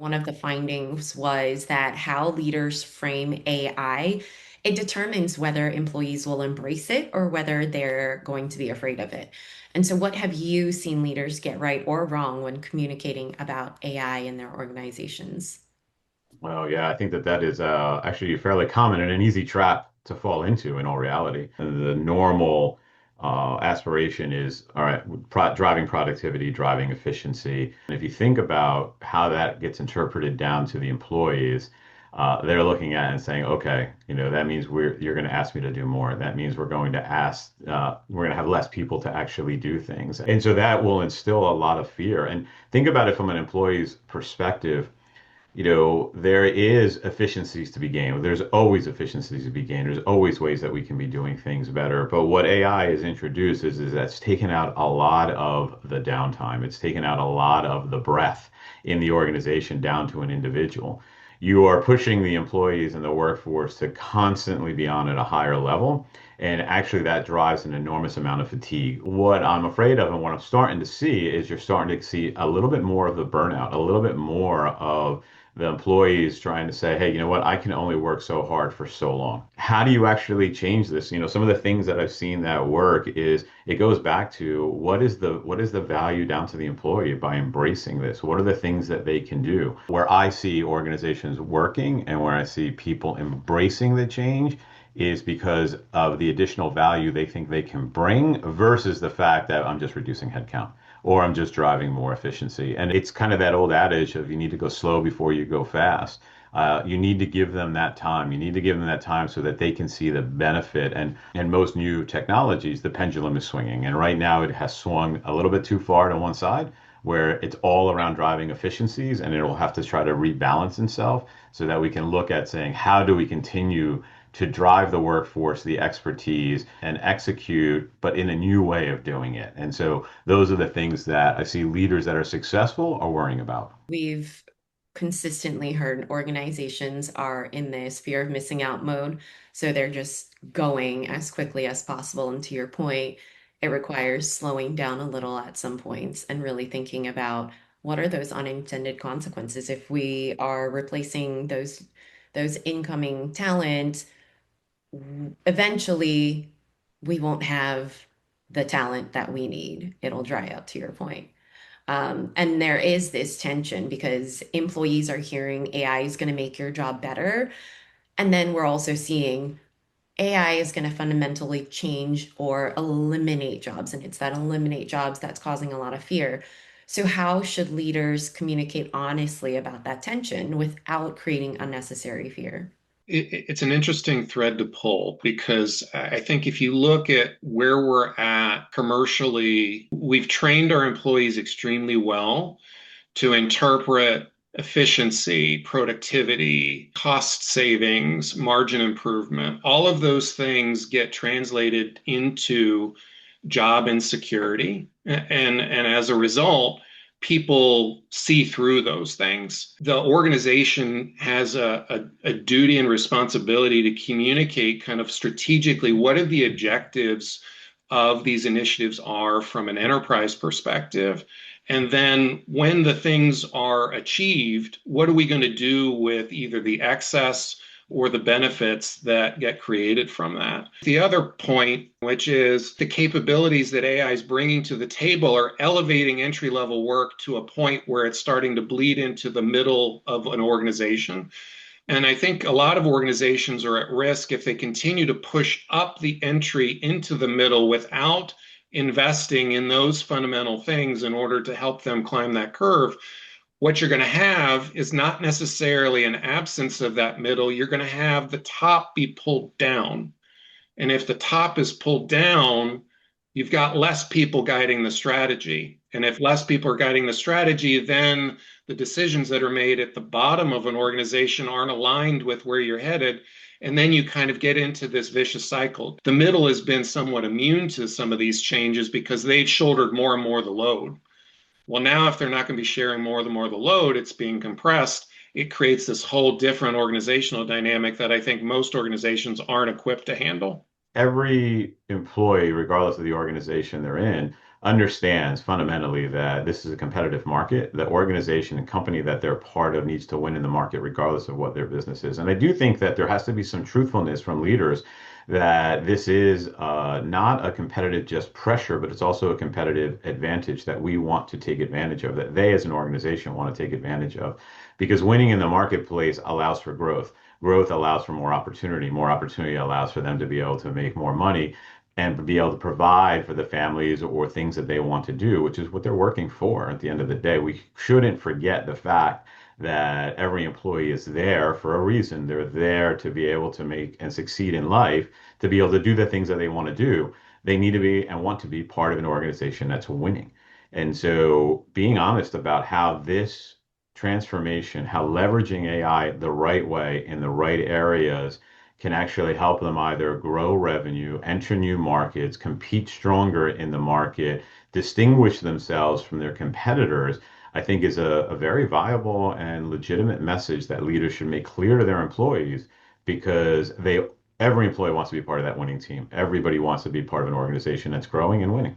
One of the findings was that how leaders frame AI, it determines whether employees will embrace it or whether they're going to be afraid of it. And so, what have you seen leaders get right or wrong when communicating about AI in their organizations? Well, yeah, I think that that is actually fairly common and an easy trap to fall into in all reality. The normal aspiration is, all right, driving productivity, driving efficiency. And if you think about how that gets interpreted down to the employees, they're looking at it and saying, okay, that means you're going to ask me to do more. That means we're going to have less people to actually do things. And so that will instill a lot of fear. And think about it from an employee's perspective. There is efficiencies to be gained. There's always efficiencies to be gained. There's always ways that we can be doing things better. But what AI has introduced is that's taken out a lot of the downtime. It's taken out a lot of the breath in the organization down to an individual. You are pushing the employees and the workforce to constantly be on at a higher level. And actually, that drives an enormous amount of fatigue. What I'm afraid of and what I'm starting to see is you're starting to see a little bit more of the burnout, a little bit more of the employees trying to say, hey, you know what, I can only work so hard for so long. How do you actually change this? Some of the things that I've seen that work is it goes back to what is the value down to the employee by embracing this? What are the things that they can do? Where I see organizations working and where I see people embracing the change is because of the additional value they think they can bring versus the fact that I'm just reducing headcount or I'm just driving more efficiency. And it's kind of that old adage of you need to go slow before you go fast. You need to give them that time. You need to give them that time so that they can see the benefit. And most new technologies, the pendulum is swinging. And right now it has swung a little bit too far to one side, where it's all around driving efficiencies, and it will have to try to rebalance itself so that we can look at saying, how do we continue to drive the workforce, the expertise, and execute, but in a new way of doing it. And so those are the things that I see leaders that are successful are worrying about. We've consistently heard organizations are in this fear of missing out mode. So they're just going as quickly as possible. And to your point, it requires slowing down a little at some points and really thinking about what are those unintended consequences if we are replacing those incoming talent. Eventually we won't have the talent that we need. It'll dry up, to your point. And there is this tension because employees are hearing AI is going to make your job better. And then we're also seeing AI is going to fundamentally change or eliminate jobs. And it's that eliminate jobs that's causing a lot of fear. So, how should leaders communicate honestly about that tension without creating unnecessary fear? It's an interesting thread to pull because I think if you look at where we're at commercially, we've trained our employees extremely well to interpret efficiency, productivity, cost savings, margin improvement. All of those things get translated into job insecurity. And as a result, people see through those things. The organization has a duty and responsibility to communicate kind of strategically what are the objectives of these initiatives are from an enterprise perspective. And then when the things are achieved, what are we going to do with either the excess or the benefits that get created from that? The other point, which is the capabilities that AI is bringing to the table, are elevating entry level work to a point where it's starting to bleed into the middle of an organization. And I think a lot of organizations are at risk if they continue to push up the entry into the middle without investing in those fundamental things in order to help them climb that curve. What you're going to have is not necessarily an absence of that middle. You're going to have the top be pulled down. And if the top is pulled down, you've got less people guiding the strategy. And if less people are guiding the strategy, then the decisions that are made at the bottom of an organization aren't aligned with where you're headed. And then you kind of get into this vicious cycle. The middle has been somewhat immune to some of these changes because they've shouldered more and more of the load. Well, now if they're not going to be sharing more of the load, it's being compressed. It creates this whole different organizational dynamic that I think most organizations aren't equipped to handle. Every employee, regardless of the organization they're in, understands fundamentally that this is a competitive market. The organization and company that they're part of needs to win in the market, regardless of what their business is. And I do think that there has to be some truthfulness from leaders that this is not a competitive just pressure, but it's also a competitive advantage that we want to take advantage of, that they as an organization want to take advantage of. Because winning in the marketplace allows for growth. Growth allows for more opportunity. More opportunity allows for them to be able to make more money and be able to provide for the families or things that they want to do, which is what they're working for at the end of the day. We shouldn't forget the fact that every employee is there for a reason. They're there to be able to make and succeed in life, to be able to do the things that they want to do. They need to be and want to be part of an organization that's winning. And so being honest about how this transformation, how leveraging AI the right way in the right areas can actually help them either grow revenue, enter new markets, compete stronger in the market, distinguish themselves from their competitors, I think is a very viable and legitimate message that leaders should make clear to their employees because every employee wants to be part of that winning team. Everybody wants to be part of an organization that's growing and winning.